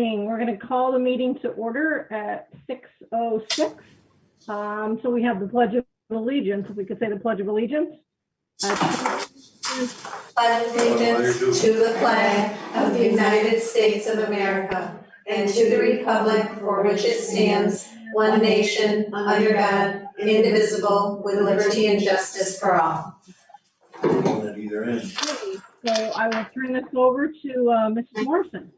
evening. We're going to call the meeting to order at 6:06. So we have the Pledge of Allegiance. If we could say the Pledge of Allegiance. Pledge allegiance to the flag of the United States of America and to the republic for which it stands, one nation, under God, indivisible, with liberty and justice for all. At either end. So I will turn this over to Mrs. Morrison.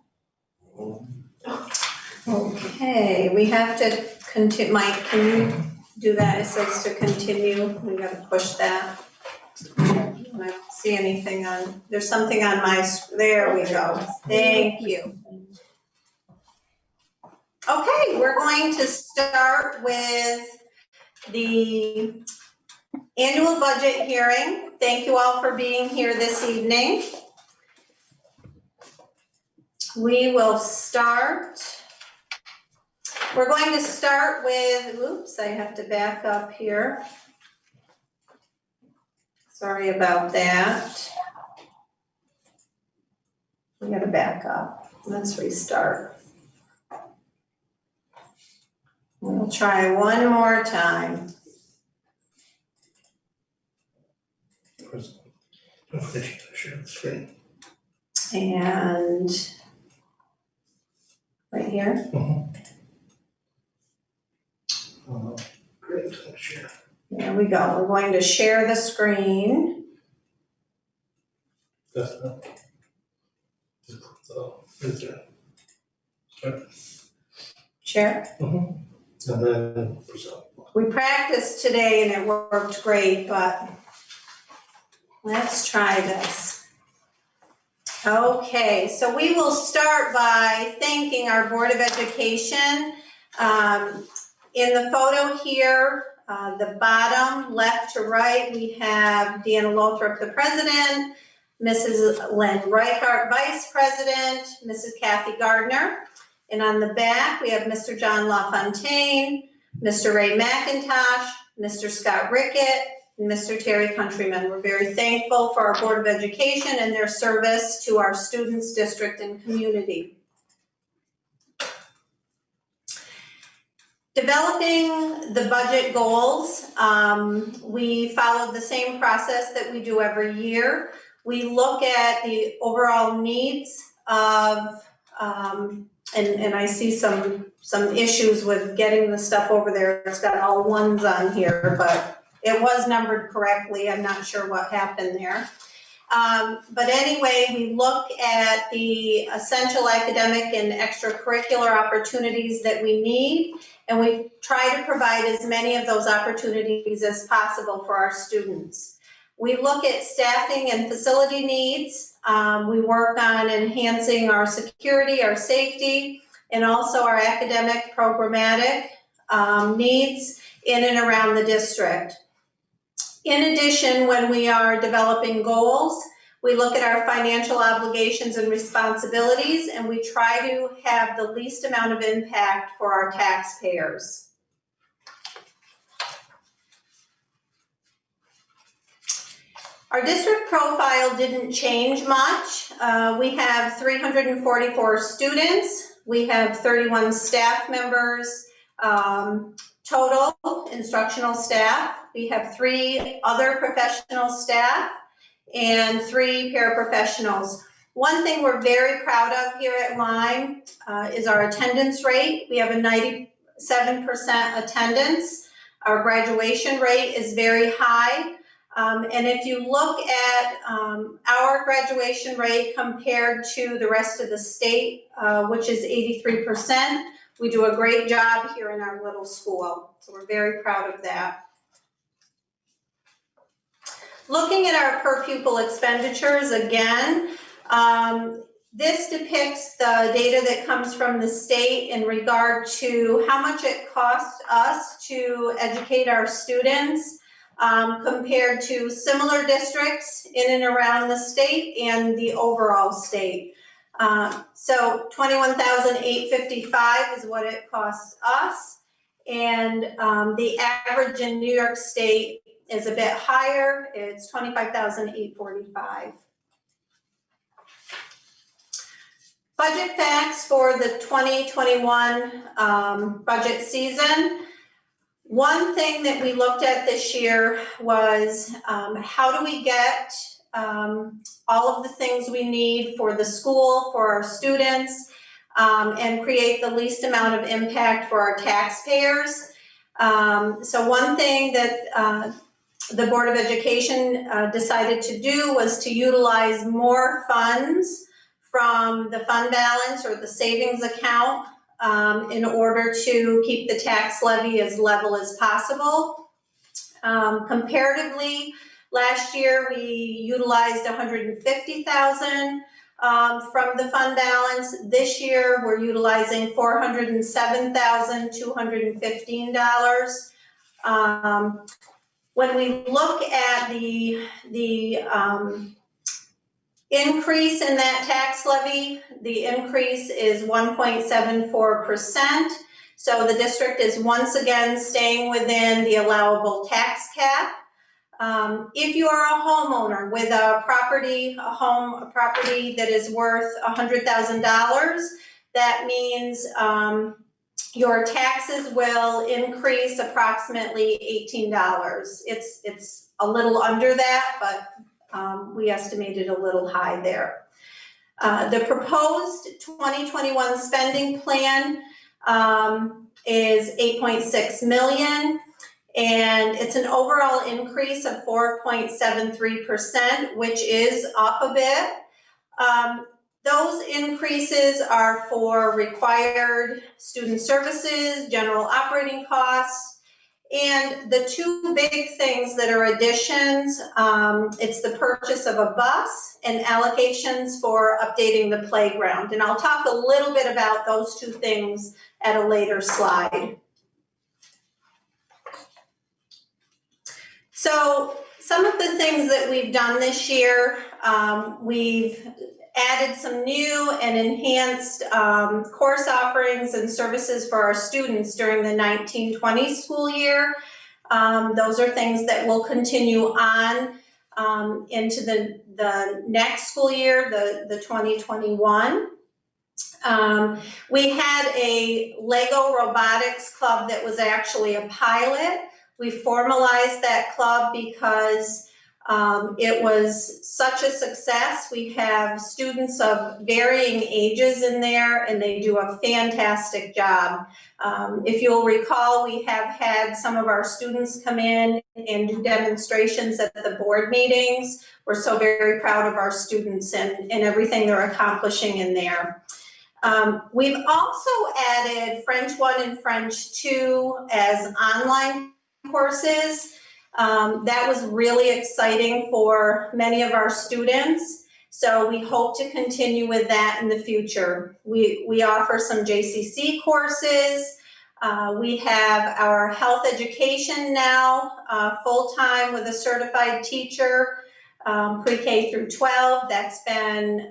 Okay, we have to continue. Mike, can you do that? It says to continue. We got to push that. I don't see anything on, there's something on my, there we go. Thank you. Okay, we're going to start with the annual budget hearing. Thank you all for being here this evening. We will start. We're going to start with, oops, I have to back up here. Sorry about that. We gotta back up. Let's restart. We'll try one more time. And right here. Great, share. There we go. We're going to share the screen. That's not. So, is there? Start. Share. And then present. We practiced today and it worked great, but let's try this. Okay, so we will start by thanking our Board of Education. In the photo here, the bottom left to right, we have Deanna Lothrop, the president, Mrs. Lynn Reichart, vice president, Mrs. Kathy Gardner. And on the back, we have Mr. John LaFontaine, Mr. Ray McIntosh, Mr. Scott Rickett, and Mr. Terry Countryman. We're very thankful for our Board of Education and their service to our students, district, and community. Developing the budget goals, we followed the same process that we do every year. We look at the overall needs of, and I see some issues with getting the stuff over there. It's got all ones on here, but it was numbered correctly. I'm not sure what happened there. But anyway, we look at the essential academic and extracurricular opportunities that we need, and we try to provide as many of those opportunities as possible for our students. We look at staffing and facility needs. We work on enhancing our security, our safety, and also our academic programmatic needs in and around the district. In addition, when we are developing goals, we look at our financial obligations and responsibilities, and we try to have the least amount of impact for our taxpayers. Our district profile didn't change much. We have 344 students. We have 31 staff members, total instructional staff. We have 3 other professional staff and 3 paraprofessionals. One thing we're very proud of here at Lyme is our attendance rate. We have a 97% attendance. Our graduation rate is very high. And if you look at our graduation rate compared to the rest of the state, which is 83%, we do a great job here in our little school. So we're very proud of that. Looking at our per pupil expenditures again, this depicts the data that comes from the state in regard to how much it costs us to educate our students compared to similar districts in and around the state and the overall state. So $21,855 is what it costs us, and the average in New York State is a bit higher. It's $25,845. Budget facts for the 2021 budget season. One thing that we looked at this year was how do we get all of the things we need for the school, for our students, and create the least amount of impact for our taxpayers. So one thing that the Board of Education decided to do was to utilize more funds from the fund balance or the savings account in order to keep the tax levy as level as possible. Comparatively, last year we utilized $150,000 from the fund balance. This year we're utilizing $407,215. When we look at the increase in that tax levy, the increase is 1.74%. So the district is once again staying within the allowable tax cap. If you are a homeowner with a property that is worth $100,000, that means your taxes will increase approximately $18. It's a little under that, but we estimated a little high there. The proposed 2021 spending plan is $8.6 million, and it's an overall increase of 4.73%, which is up a bit. Those increases are for required student services, general operating costs, and the two big things that are additions, it's the purchase of a bus and allocations for updating the playground. And I'll talk a little bit about those two things at a later slide. So some of the things that we've done this year, we've added some new and enhanced course offerings and services for our students during the 1920 school year. Those are things that will continue on into the next school year, the 2021. We had a Lego robotics club that was actually a pilot. We formalized that club because it was such a success. We have students of varying ages in there, and they do a fantastic job. If you'll recall, we have had some of our students come in and do demonstrations at the board meetings. We're so very proud of our students and everything they're accomplishing in there. We've also added French 1 and French 2 as online courses. That was really exciting for many of our students, so we hope to continue with that in the future. We offer some JCC courses. We have our health education now, full-time with a certified teacher, pre-K through 12. That's been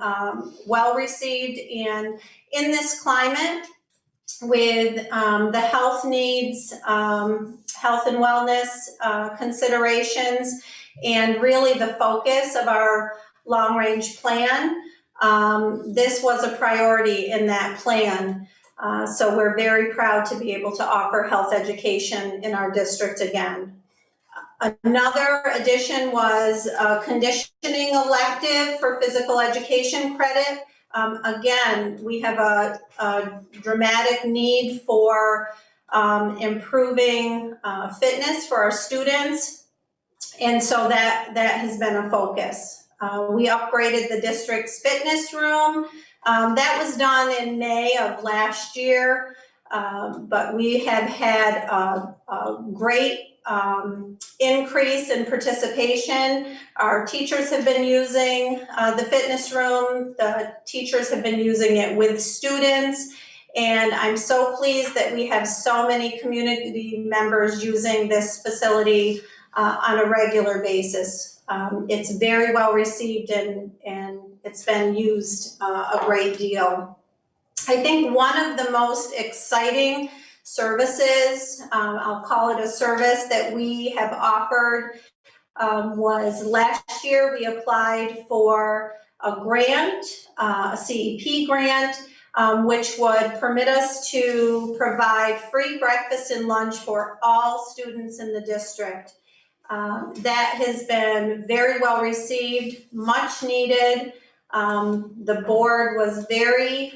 well received, and in this climate, with the health needs, health and wellness considerations, and really the focus of our long-range plan, this was a priority in that plan. So we're very proud to be able to offer health education in our district again. Another addition was a conditioning elective for physical education credit. Again, we have a dramatic need for improving fitness for our students, and so that has been a focus. We upgraded the district's fitness room. That was done in May of last year, but we have had a great increase in participation. Our teachers have been using the fitness room. The teachers have been using it with students. And I'm so pleased that we have so many community members using this facility on a regular basis. It's very well received, and it's been used a great deal. I think one of the most exciting services, I'll call it a service, that we have offered was last year we applied for a grant, a CEP grant, which would permit us to provide free breakfast and lunch for all students in the district. That has been very well received, much needed. The board was very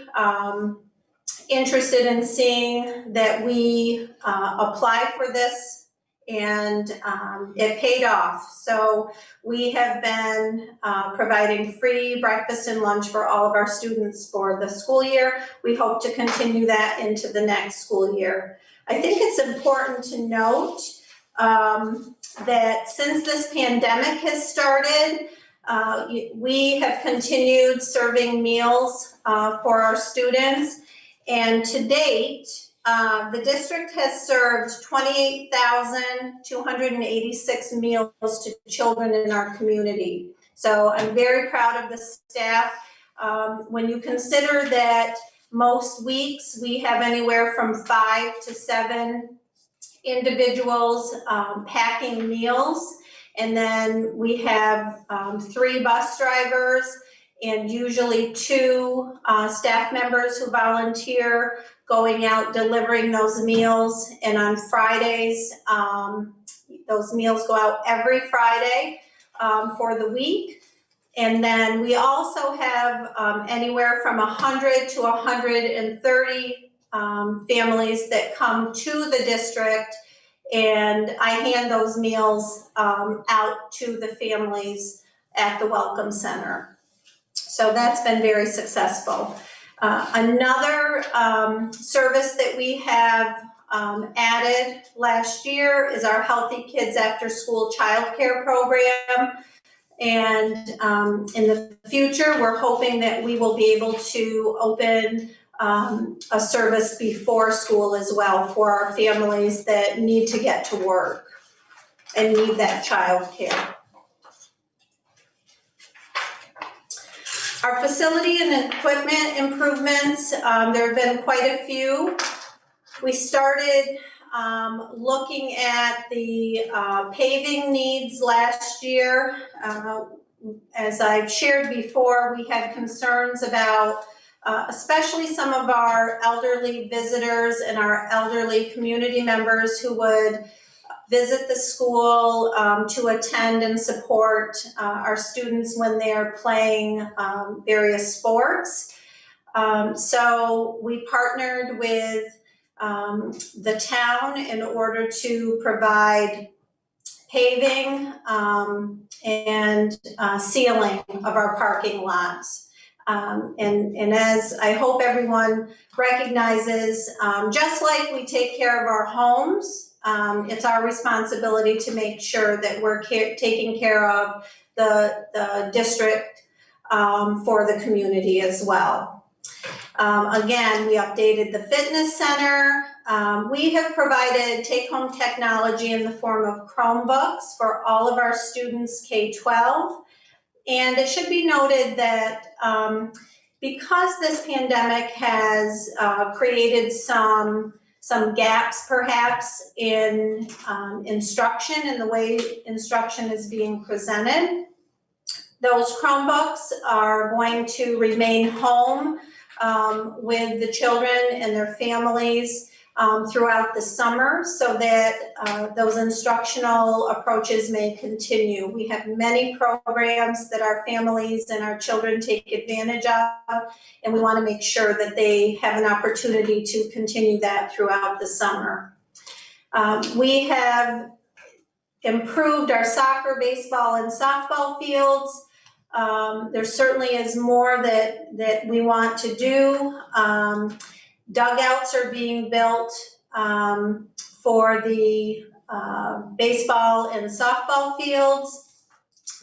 interested in seeing that we apply for this, and it paid off. So we have been providing free breakfast and lunch for all of our students for the school year. We hope to continue that into the next school year. I think it's important to note that since this pandemic has started, we have continued serving meals for our students. And to date, the district has served 28,286 meals to children in our community. So I'm very proud of the staff. When you consider that most weeks we have anywhere from 5 to 7 individuals packing meals, and then we have 3 bus drivers and usually 2 staff members who volunteer going out delivering those meals. And on Fridays, those meals go out every Friday for the week. And then we also have anywhere from 100 to 130 families that come to the district, and I hand those meals out to the families at the Welcome Center. So that's been very successful. Another service that we have added last year is our Healthy Kids After School Childcare Program. And in the future, we're hoping that we will be able to open a service before school as well for our families that need to get to work and need that childcare. Our facility and equipment improvements, there have been quite a few. We started looking at the paving needs last year. As I've shared before, we had concerns about especially some of our elderly visitors and our elderly community members who would visit the school to attend and support our students when they are playing various sports. So we partnered with the town in order to provide paving and sealing of our parking lots. And as I hope everyone recognizes, just like we take care of our homes, it's our responsibility to make sure that we're taking care of the district for the community as well. Again, we updated the fitness center. We have provided take-home technology in the form of Chromebooks for all of our students K-12. And it should be noted that because this pandemic has created some gaps perhaps in instruction and the way instruction is being presented, those Chromebooks are going to remain home with the children and their families throughout the summer so that those instructional approaches may continue. We have many programs that our families and our children take advantage of, and we want to make sure that they have an opportunity to continue that throughout the summer. We have improved our soccer, baseball, and softball fields. There certainly is more that we want to do. Dugouts are being built for the baseball and softball fields.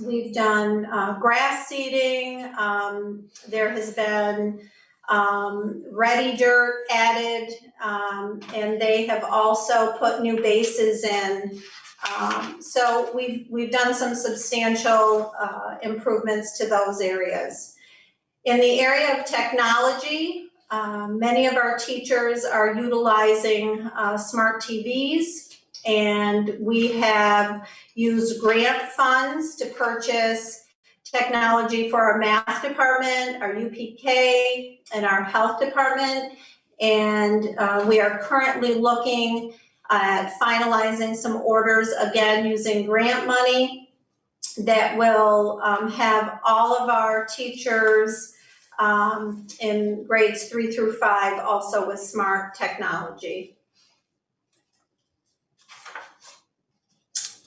We've done grass seeding. There has been ready dirt added, and they have also put new bases in. So we've done some substantial improvements to those areas. In the area of technology, many of our teachers are utilizing smart TVs, and we have used grant funds to purchase technology for our math department, our UPK, and our health department. And we are currently looking at finalizing some orders, again, using grant money that will have all of our teachers in grades 3 through 5 also with smart technology.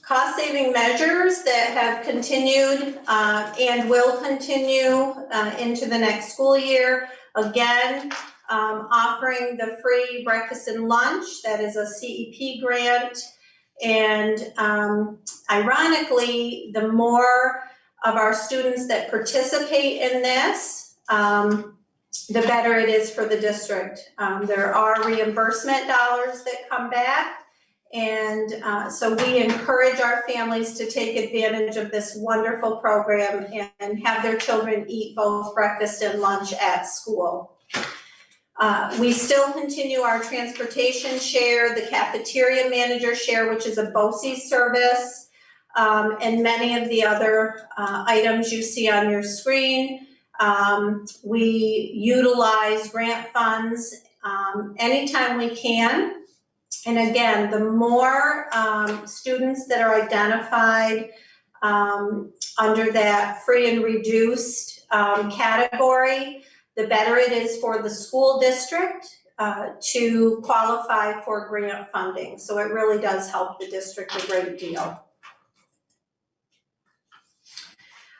Cost-saving measures that have continued and will continue into the next school year. Again, offering the free breakfast and lunch, that is a CEP grant. And ironically, the more of our students that participate in this, the better it is for the district. There are reimbursement dollars that come back. And so we encourage our families to take advantage of this wonderful program and have their children eat both breakfast and lunch at school. We still continue our transportation share, the cafeteria manager share, which is a BOCES service, and many of the other items you see on your screen. We utilize grant funds anytime we can. And again, the more students that are identified under that free and reduced category, the better it is for the school district to qualify for grant funding. So it really does help the district a great deal.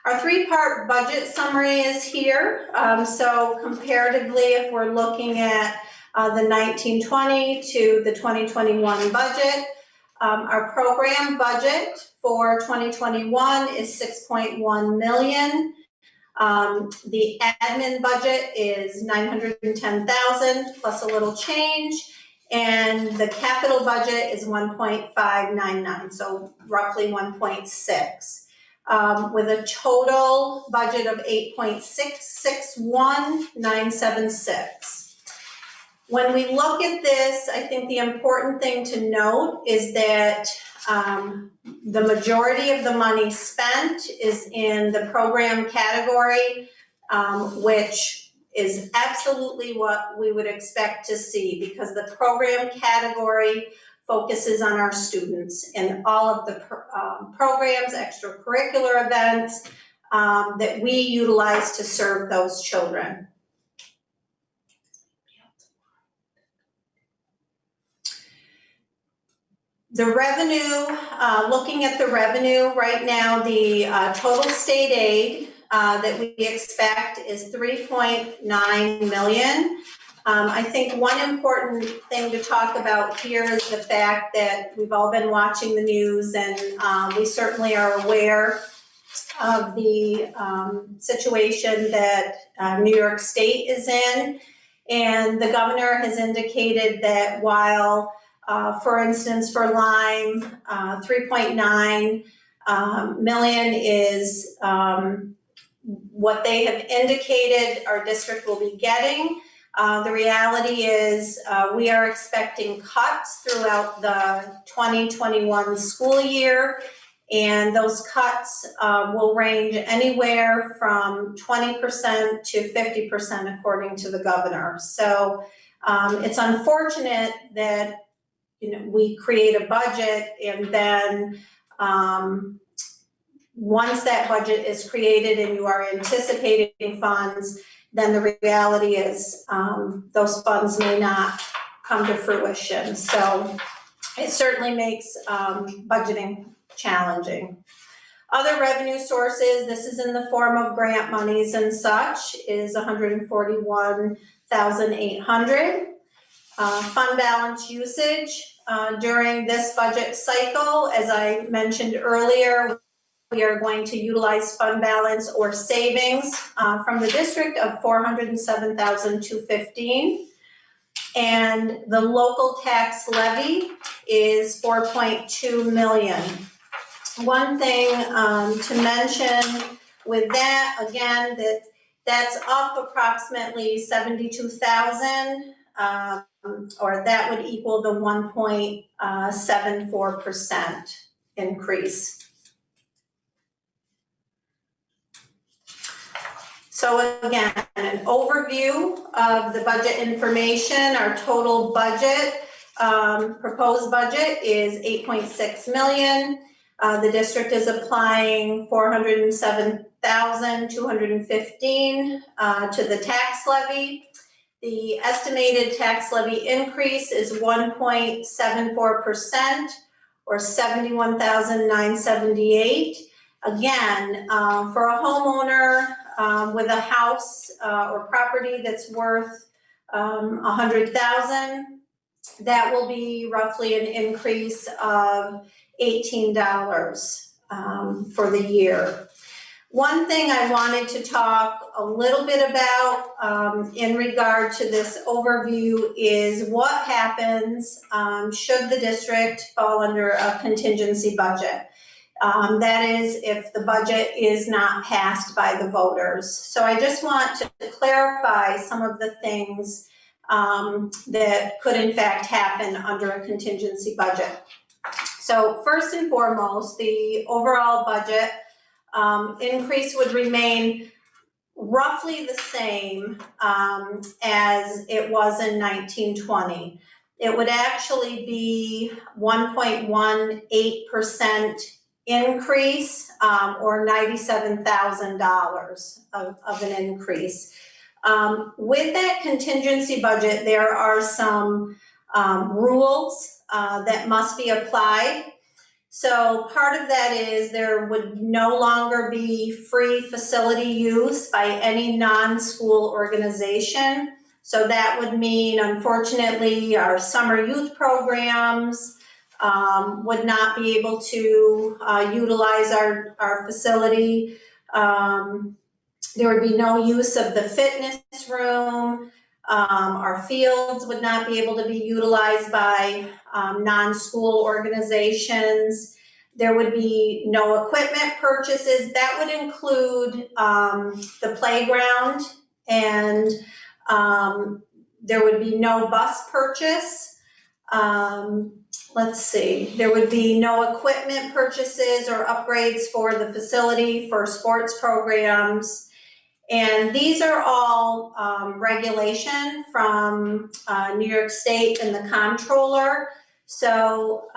Our three-part budget summary is here. So comparatively, if we're looking at the 1920 to the 2021 budget, our program budget for 2021 is $6.1 million. The admin budget is $910,000 plus a little change, and the capital budget is 1.599, so roughly 1.6, with a total budget of 8.661976. When we look at this, I think the important thing to note is that the majority of the money spent is in the program category, which is absolutely what we would expect to see, because the program category focuses on our students and all of the programs, extracurricular events that we utilize to serve those children. The revenue, looking at the revenue right now, the total state aid that we expect is $3.9 million. I think one important thing to talk about here is the fact that we've all been watching the news, and we certainly are aware of the situation that New York State is in. And the governor has indicated that while for instance, for Lyme, 3.9 million is what they have indicated our district will be getting. The reality is we are expecting cuts throughout the 2021 school year, and those cuts will range anywhere from 20% to 50% according to the governor. So it's unfortunate that we create a budget, and then once that budget is created and you are anticipating funds, then the reality is those funds may not come to fruition. So it certainly makes budgeting challenging. Other revenue sources, this is in the form of grant monies and such, is $141,800. Fund balance usage during this budget cycle, as I mentioned earlier, we are going to utilize fund balance or savings from the district of $407,215. And the local tax levy is $4.2 million. One thing to mention with that, again, that's up approximately $72,000. Or that would equal the 1.74% increase. So again, an overview of the budget information. Our total budget, proposed budget is 8.6 million. The district is applying 407,215 to the tax levy. The estimated tax levy increase is 1.74%, or 71,978. Again, for a homeowner with a house or property that's worth 100,000, that will be roughly an increase of $18 for the year. One thing I wanted to talk a little bit about in regard to this overview is what happens should the district fall under a contingency budget. That is if the budget is not passed by the voters. So I just want to clarify some of the things that could in fact happen under a contingency budget. So first and foremost, the overall budget increase would remain roughly the same as it was in 1920. It would actually be 1.18% increase, or $97,000 of an increase. With that contingency budget, there are some rules that must be applied. So part of that is there would no longer be free facility use by any non-school organization. So that would mean, unfortunately, our summer youth programs would not be able to utilize our facility. There would be no use of the fitness room. Our fields would not be able to be utilized by non-school organizations. There would be no equipment purchases. That would include the playground, and there would be no bus purchase. Let's see, there would be no equipment purchases or upgrades for the facility for sports programs. And these are all regulation from New York State and the comptroller. So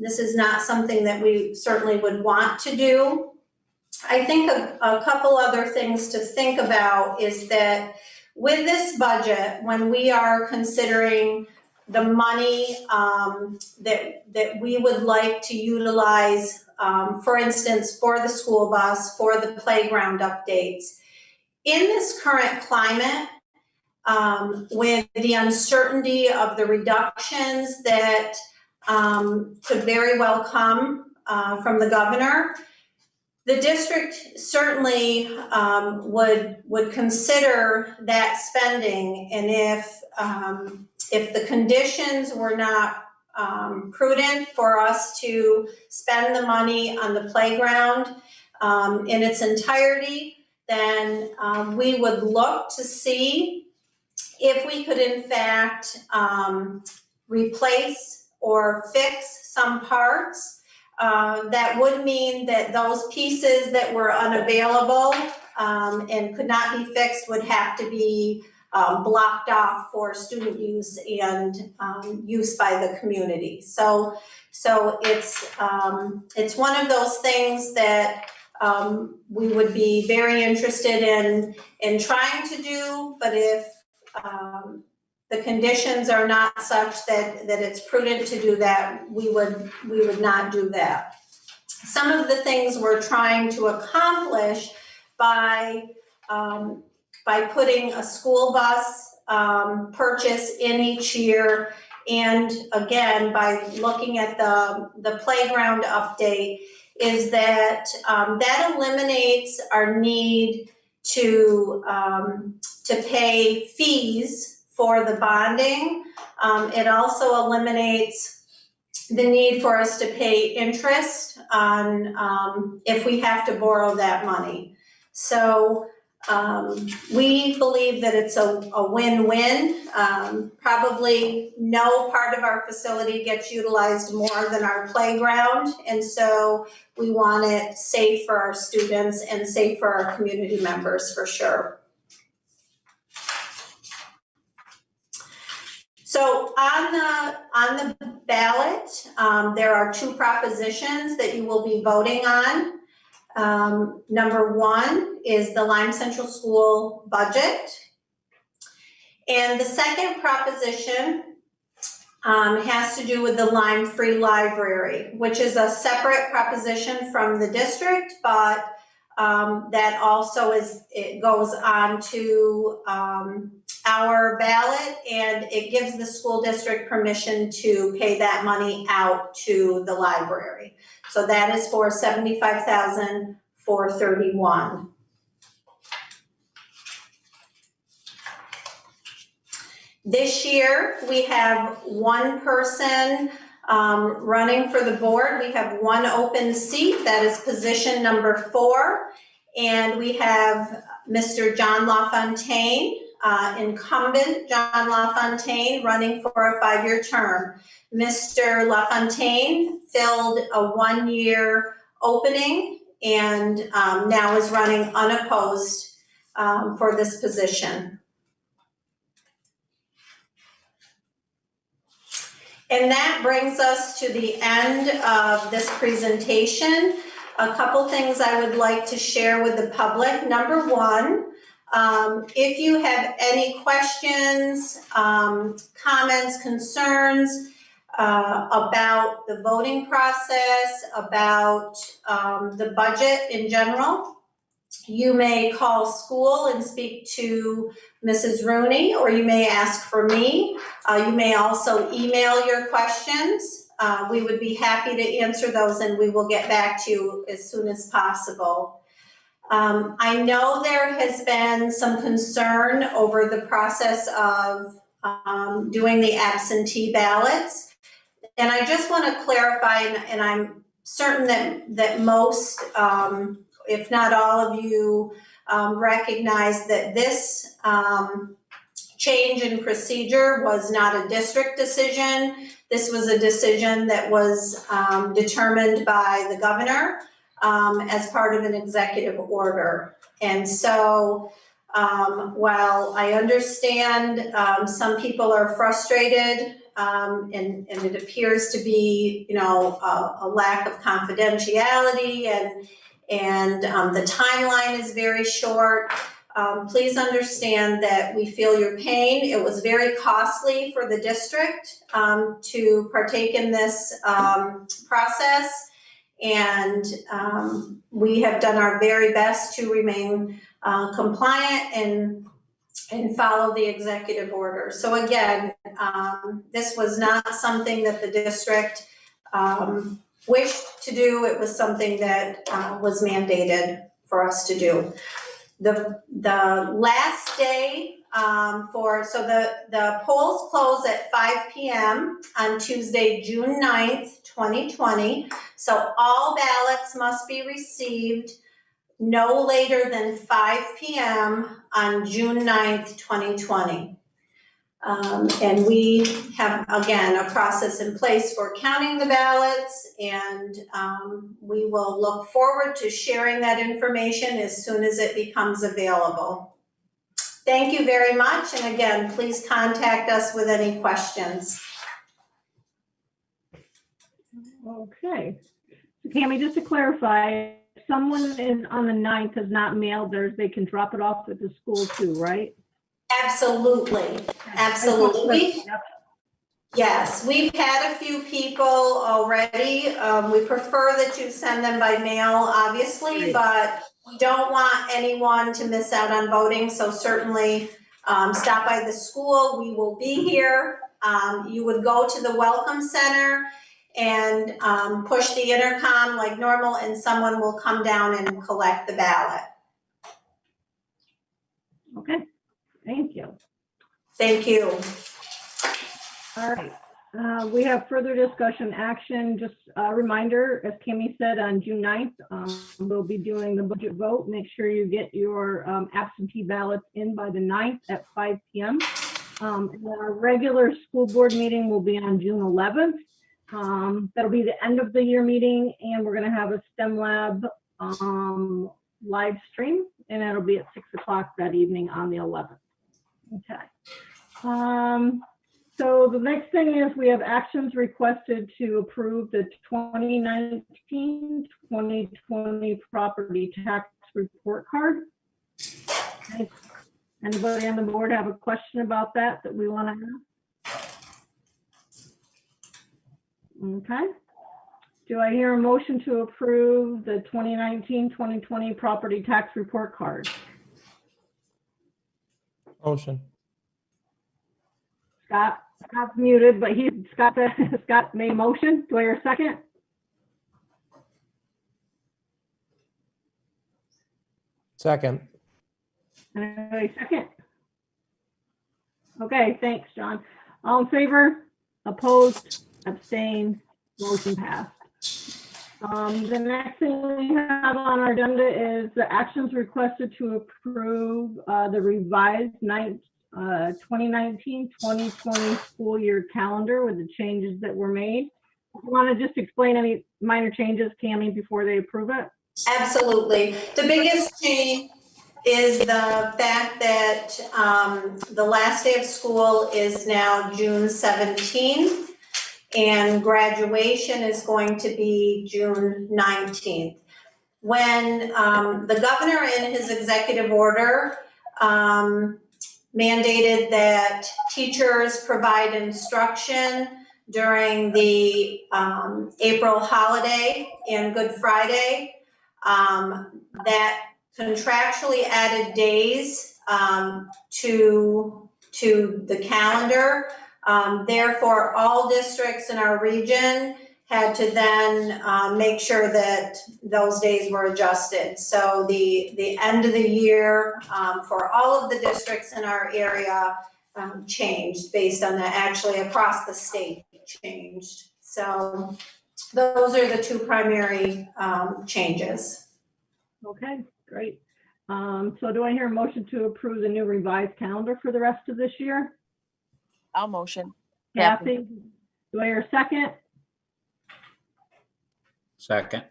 this is not something that we certainly would want to do. I think a couple other things to think about is that with this budget, when we are considering the money that we would like to utilize, for instance, for the school bus, for the playground updates, in this current climate, with the uncertainty of the reductions that could very well come from the governor, the district certainly would consider that spending. And if the conditions were not prudent for us to spend the money on the playground in its entirety, then we would look to see if we could in fact replace or fix some parts. That would mean that those pieces that were unavailable and could not be fixed would have to be blocked off for student use and use by the community. So it's one of those things that we would be very interested in trying to do, but if the conditions are not such that it's prudent to do that, we would not do that. Some of the things we're trying to accomplish by putting a school bus purchase in each year, and again, by looking at the playground update, is that that eliminates our need to pay fees for the bonding. It also eliminates the need for us to pay interest on if we have to borrow that money. So We believe that it's a win-win. Probably no part of our facility gets utilized more than our playground, and so we want it safe for our students and safe for our community members for sure. So on the ballot, there are two propositions that you will be voting on. Number one is the Lyme Central School budget. And the second proposition has to do with the Lyme-free library, which is a separate proposition from the district, but that also it goes on to our ballot, and it gives the school district permission to pay that money out to the library. So that is for $75,431. This year, we have one person running for the board. We have one open seat, that is position number 4. And we have Mr. John LaFontaine, incumbent John LaFontaine, running for a 5-year term. Mr. LaFontaine filled a 1-year opening and now is running unopposed for this position. And that brings us to the end of this presentation. A couple things I would like to share with the public. Number one, if you have any questions, comments, concerns about the voting process, about the budget in general, you may call school and speak to Mrs. Rooney, or you may ask for me. You may also email your questions. We would be happy to answer those, and we will get back to you as soon as possible. I know there has been some concern over the process of doing the absentee ballots. And I just want to clarify, and I'm certain that most, if not all of you, recognize that this change in procedure was not a district decision. This was a decision that was determined by the governor as part of an executive order. And so while I understand some people are frustrated and it appears to be, you know, a lack of confidentiality and the timeline is very short, please understand that we feel your pain. It was very costly for the district to partake in this process, and we have done our very best to remain compliant and follow the executive order. So again, this was not something that the district wished to do. It was something that was mandated for us to do. The last day the polls close at 5 p.m. on Tuesday, June 9th, 2020. So all ballots must be received no later than 5 p.m. on June 9th, 2020. And we have, again, a process in place for counting the ballots, and we will look forward to sharing that information as soon as it becomes available. Thank you very much, and again, please contact us with any questions. Okay. So Tammy, just to clarify, if someone is on the 9th has not mailed theirs, they can drop it off at the school too, right? Absolutely, absolutely. Yes, we've had a few people already. We prefer that you send them by mail, obviously, but we don't want anyone to miss out on voting. So certainly stop by the school. We will be here. You would go to the Welcome Center and push the intercom like normal, and someone will come down and collect the ballot. Okay, thank you. Thank you. All right. We have further discussion action. Just a reminder, as Kimmy said, on June 9th, we'll be doing the budget vote. Make sure you get your absentee ballots in by the 9th at 5 p.m. And our regular school board meeting will be on June 11th. That'll be the end of the year meeting, and we're going to have a STEM lab live stream, and it'll be at 6 o'clock that evening on the 11th. Okay. So the next thing is we have actions requested to approve the 2019-2020 property tax report card. Anybody on the board have a question about that we want to ask? Okay. Do I hear a motion to approve the 2019-2020 property tax report card? Motion. Scott's muted, but Scott made motion. Do I hear a second? Second. Anybody second? Okay, thanks, John. All in favor? Opposed? Abstained? Motion passed. The next thing we have on our agenda is the actions requested to approve the revised 2019-2020 school year calendar with the changes that were made. You want to just explain any minor changes, Tammy, before they approve it? Absolutely. The biggest change is the fact that the last day of school is now June 17th, and graduation is going to be June 19th. When the governor in his executive order mandated that teachers provide instruction during the April holiday and Good Friday, that contractually added days to the calendar. Therefore, all districts in our region had to then make sure that those days were adjusted. So the end of the year for all of the districts in our area changed based on that. Actually, across the state changed. So those are the two primary changes. Okay, great. So do I hear a motion to approve the new revised calendar for the rest of this year? I'll motion. Kathy, do I hear a second? Second.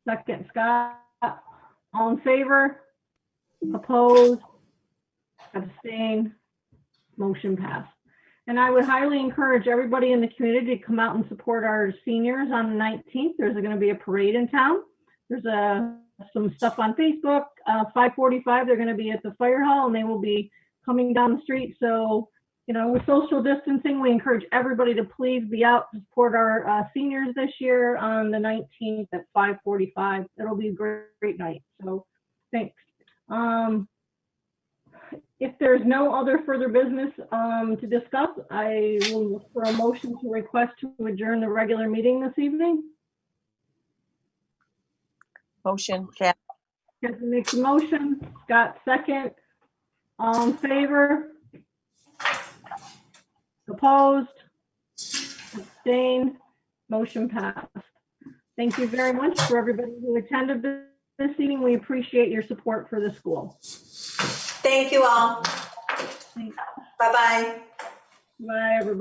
Second, Scott. All in favor? Opposed? Abstained? Motion passed. And I would highly encourage everybody in the community to come out and support our seniors on the 19th. There's going to be a parade in town. There's some stuff on Facebook. 5:45, they're going to be at the fire hall, and they will be coming down the street. So, you know, with social distancing, we encourage everybody to please be out to support our seniors this year on the 19th at 5:45. It'll be a great night. So thanks. If there's no other further business to discuss, I will look for a motion to request to adjourn the regular meeting this evening. Motion, Kathy. Kathy makes a motion. Scott second. All in favor? Opposed? Abstained? Motion passed. Thank you very much for everybody who attended this evening. We appreciate your support for the school. Thank you all. Thanks. Bye-bye. Bye, everybody.